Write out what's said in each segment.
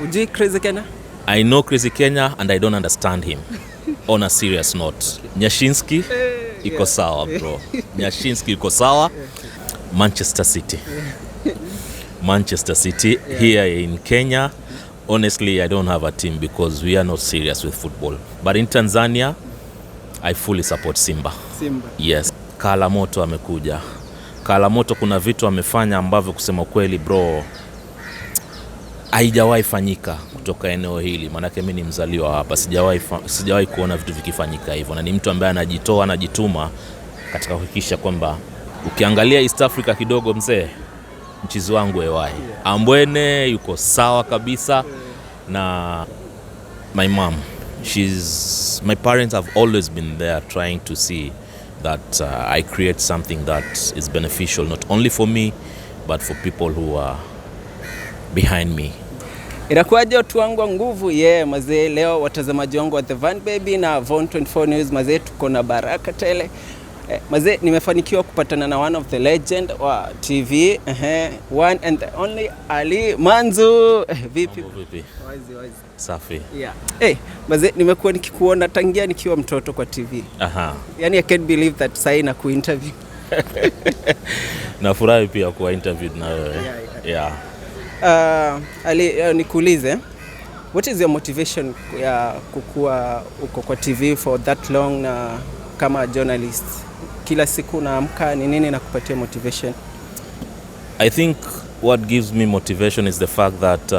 Ujui Crazy Kenya? I know Crazy Kenya and I don't understand him. On a serious note. Nyashinski, iko sawa bro. Nyashinski iko sawa. Manchester City. Manchester City here in Kenya. Honestly, I don't have a team because we are not serious with football. But in Tanzania, I fully support Simba. Simba. Yes. Kalamoto amekuja. Kalamoto kuna vitu amefanya ambavyo kusema kweli bro haijawahi fanyika kutoka eneo hili. Manake mimi ni mzaliwa hapa, sijawahi kuona vitu vikifanyika hivyo, na ni mtu ambaye anajituma katika kuhakikisha kwamba ukiangalia East Africa kidogo mzee, mchizi wangu ewai Ambwene yuko sawa kabisa. Na my mom, my parents have always been there trying to see that I create something that is beneficial not only for me but for people who are behind me. Inakuaje watu wangu wa nguvu? Mazee, leo watazamaji wangu wa The Van Baby na Von 24 News, mazee tuko na baraka tele. Mazee, nimefanikiwa kupatana na one of the legend wa TV, one and the only Ali Manzu. Vipi? Wazi. Safi. Yeah. Mazee, nimekuwa nikikuona tangia nikiwa mtoto kwa TV. Yani I can't believe that sasa na kuinterview. Nafurahi pia kuwa interviewed na wewe. Yeah. Ali, nikuulize, what is your motivation ya kukua uko kwa TV for that long na kama journalist? Kila siku naamka, ni nini nakupatia motivation? I think what gives me motivation is the fact that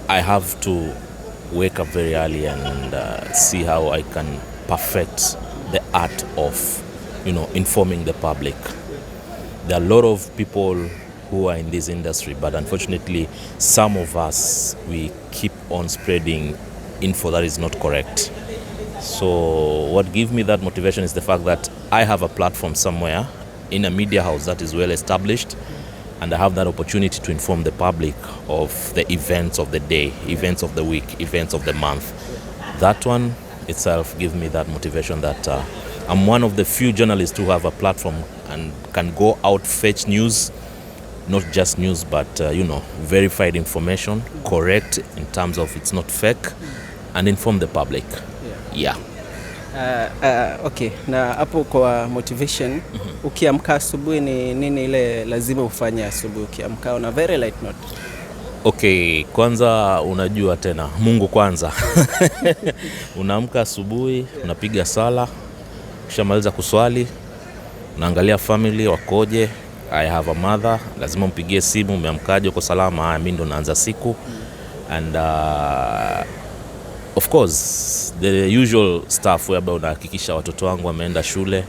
I have to wake up very early and see how I can perfect the art of, informing the public. There are a lot of people who are in this industry, but unfortunately some of us, we keep on spreading info that is not correct. So what gives me that motivation is the fact that I have a platform somewhere in a media house that is well established, and I have that opportunity to inform the public of the events of the day, events of the week, events of the month. That one itself gives me that motivation that I'm one of the few journalists who have a platform and can go out, fetch news, not just news, but verified information, correct in terms of it's not fake, and inform the public. Yeah. Okay, na hapo kwa motivation, ukiamka asubuhi ni nini ile lazima ufanye asubuhi ukiamka on a very light note? Okay, kwanza unajua tena Mungu kwanza. Unaamka asubuhi, unapiga sala, ukishamaliza kuswali, unaangalia family wakoje. I have a mother, lazima mpigie simu, umeamkaje, uko salama? Mimi ndo naanza siku. And of course the usual stuff whereby unahakikisha watoto wangu wameenda shule.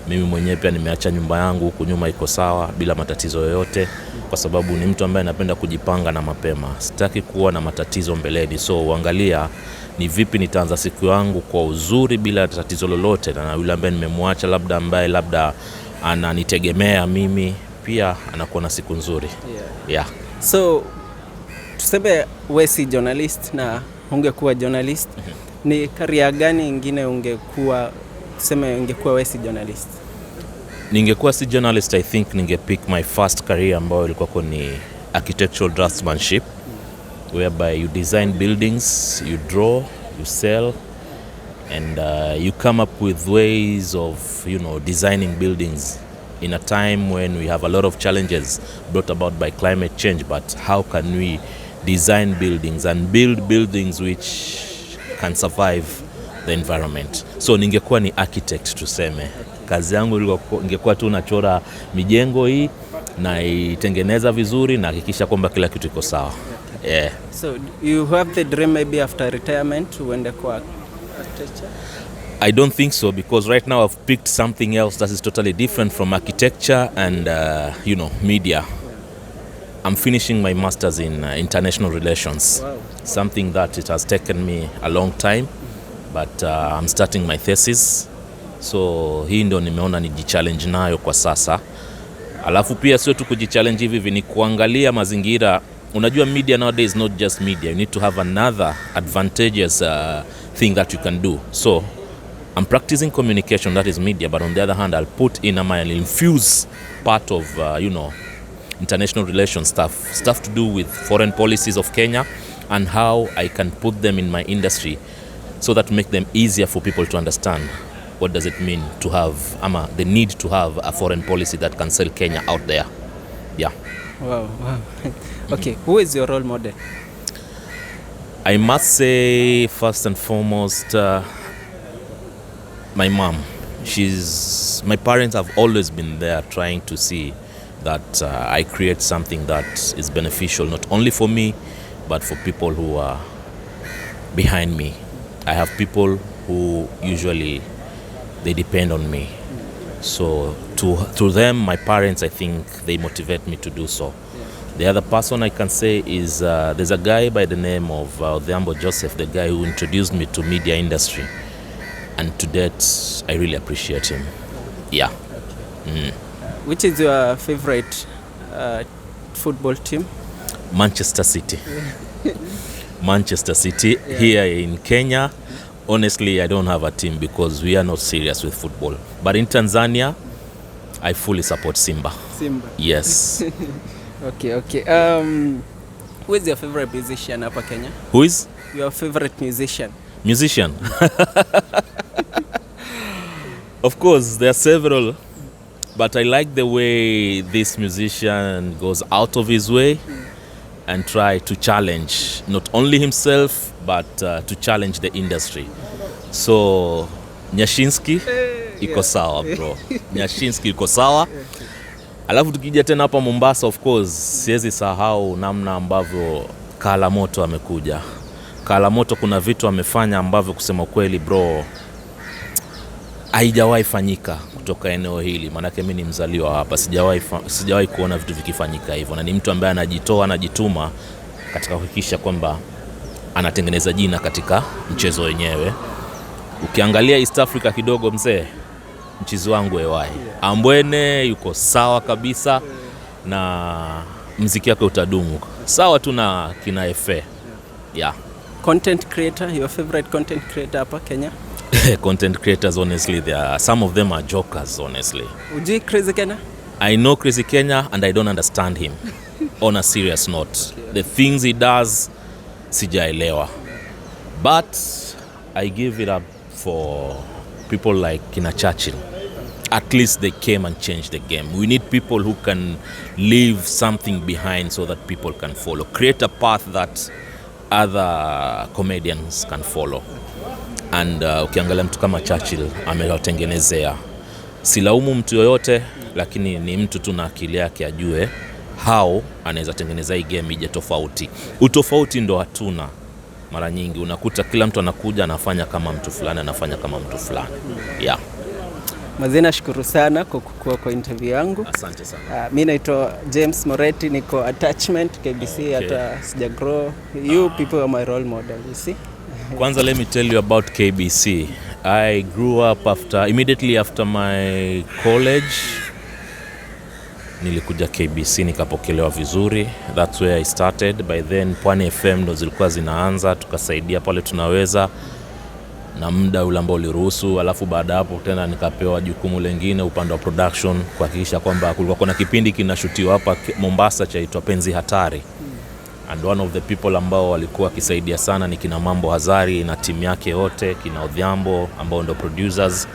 Mimi mwenyewe pia nimeacha nyumba yangu huku nyuma iko sawa bila matatizo yoyote, kwa sababu ni mtu ambaye napenda kujipanga na mapema. Sitaki kuwa na matatizo mbeleni, so uangalia ni vipi nitaanza siku yangu kwa uzuri bila tatizo lolote, na yule ambaye nimemwacha labda ananitegemea mimi pia anakuwa na siku nzuri. Yeah. So tuseme wewe si journalist na ungekuwa journalist, ni career gani ingine ungekuwa wewe si journalist? Ningekuwa si journalist, I think ningepick my first career ambayo ilikuwa ni architectural draftsmanship, whereby you design buildings, you draw, you sell, and you come up with ways of designing buildings in a time when we have a lot of challenges brought about by climate change. But how can we design buildings and build buildings which can survive the environment? So ningekuwa ni architect tuseme. Kazi yangu ingekuwa tu nachora mijengo hii na itengeneza vizuri na hakikisha kwamba kila kitu iko sawa. Yeah. So you have the dream maybe after retirement uende kwa architecture? I don't think so, because right now I've picked something else that is totally different from architecture and media. I'm finishing my master's in international relations. Wow. Something that it has taken me a long time, but I'm starting my thesis. So hii ndio nimeona nijichallenge nayo kwa sasa. Alafu pia sio tu kujichallenge hivi, ni kuangalia mazingira. Unajua media nowadays is not just media. You need to have another advantageous thing that you can do. So I'm practicing communication, that is media, but on the other hand I'll put in I'll infuse part of international relations stuff to do with foreign policies of Kenya and how I can put them in my industry so that make them easier for people to understand what does it mean to have, the need to have a foreign policy that can sell Kenya out there. Yeah. Wow. Okay, who is your role model? I must say, first and foremost, my mom. My parents have always been there trying to see that I create something that is beneficial, not only for me, but for people who are behind me. I have people who usually, they depend on me. So to them, my parents, I think they motivate me to do so. The other person I can say is there's a guy by the name of Odhiambo Joseph, the guy who introduced me to media industry. And to that, I really appreciate him. Yeah. Which is your favorite football team? Manchester City. Manchester City. Yeah. Here in Kenya, honestly, I don't have a team because we are not serious with football. But in Tanzania, I fully support Simba. Simba. Yes. Okay. Who is your favorite musician hapa Kenya? Who is? Your favorite musician. Musician? Of course, there are several, but I like the way this musician goes out of his way and try to challenge not only himself, but to challenge the industry. So, Nyashinski, iko sawa bro. Nyashinski iko sawa. Alafu tukija tena hapa Mombasa, of course, siwezi sahau namna ambavyo Kala Moto amekuja. Kala Moto kuna vitu amefanya ambavyo kusema kweli bro, haijawahi fanyika kutoka eneo hili. Maanake mimi ni mzaliwa hapa, sijawahi kuona vitu vikifanyika hivyo, na ni mtu ambaye anajituma katika kuhakikisha kwamba anatengeneza jina katika mchezo wenyewe. Ukiangalia East Africa kidogo mzee, mchizi wangu Ewai Ambwene yuko sawa kabisa na muziki wake utadumu. Sawa tu na kina Efe. Yeah. Content creator, your favorite content creator hapa Kenya? Content creators, honestly, some of them are jokers, honestly. Ujui Crazy Kenya? I know Crazy Kenya and I don't understand him. On a serious note. Okay. The things he does, sijaelewa. But I give it up for people like Kina Churchill. At least they came and changed the game. We need people who can leave something behind so that people can follow. Create a path that other comedians can follow. And ukiangalia mtu kama Churchill amewatengenezea. Silaumu mtu yoyote, lakini ni mtu tu na akili yake ajue how anaweza tengeneza hii game ije tofauti. Utofauti ndo hatuna. Mara nyingi unakuta kila mtu anakuja anafanya kama mtu fulani, anafanya kama mtu fulani. Yeah. Mazina, nashukuru sana kwa interview yangu. Asante sana. Mimi naitwa James Moretti, niko attachment KBC, hata sijagrow. You people are my role model, you see. Kwanza let me tell you about KBC. I grew up immediately after my college. Nilikuja KBC nikapokelewa vizuri. That's where I started. By then Pwani FM ndo zilikuwa zinaanza, tukasaidia pale tunaweza na muda ule ambao uliruhusu. Alafu baada hapo tena nikapewa jukumu lingine upande wa production, kuhakikisha kwamba kulikuwa kuna kipindi kinashutiwa hapa Mombasa chaitwa Penzi Hatari. And one of the people ambao walikuwa kisaidia sana ni kina Mambo Hazari na timu yake yote, kina Odhiambo ambao ndo producers.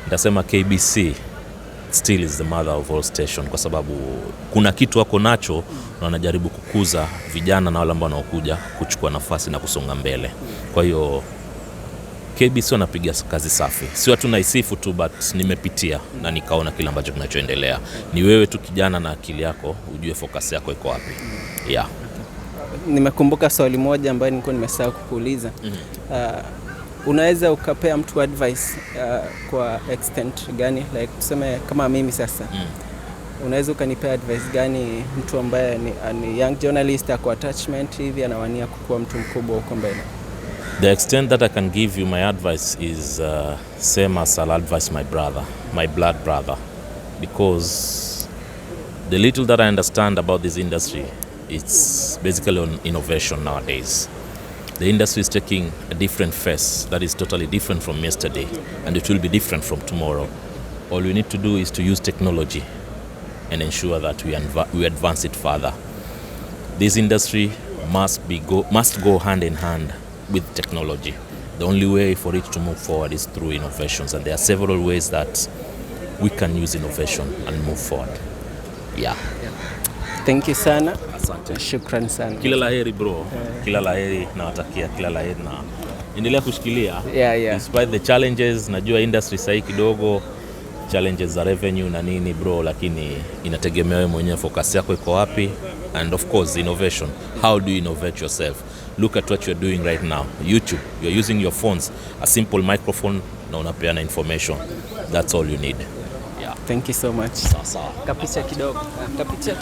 Nitasema KBC still is the mother of all station, kwa sababu kuna kitu wako nacho na wanajaribu kukuza vijana na wale ambao wanaokuja kuchukua nafasi na kusonga mbele. Kwa hiyo KBC wanapiga kazi safi. Sio tu naisifu tu, but nimepitia na nikaona kile ambacho kinachoendelea. Ni wewe tu kijana na akili yako ujue focus yako iko wapi. Yeah. Nimekumbuka swali moja ambayo nilikuwa nimesahau kukuuliza. Unaweza ukapea mtu advice kwa extent gani? Like tuseme kama mimi sasa. Unaweza ukanipea advice gani mtu ambaye ni young journalist kwa attachment hivi anawania kuwa mtu mkubwa huko mbele? The extent that I can give you my advice is same as I'll advise my brother, my blood brother, because the little that I understand about this industry, it's basically on innovation nowadays. The industry is taking a different face that is totally different from yesterday, and it will be different from tomorrow. All we need to do is to use technology and ensure that we advance it further. This industry must go hand in hand with technology. The only way for it to move forward is through innovations, and there are several ways that we can use innovation and move forward. Yeah. Thank you sana. Asante. Shukran sana. Kila laheri bro. Kila laheri, nawatakia kila laheri, na endelea kushikilia. Yeah. Despite the challenges, najua industry sahi kidogo challenges za revenue na nini bro, lakini inategemea wewe mwenyewe focus yako iko wapi, and of course innovation. How do you innovate yourself? Look at what you're doing right now. YouTube, you're using your phones, a simple microphone na unapeana information. That's all you need. Yeah. Thank you so much. Sawa. Kapicha kidogo. Kapicha.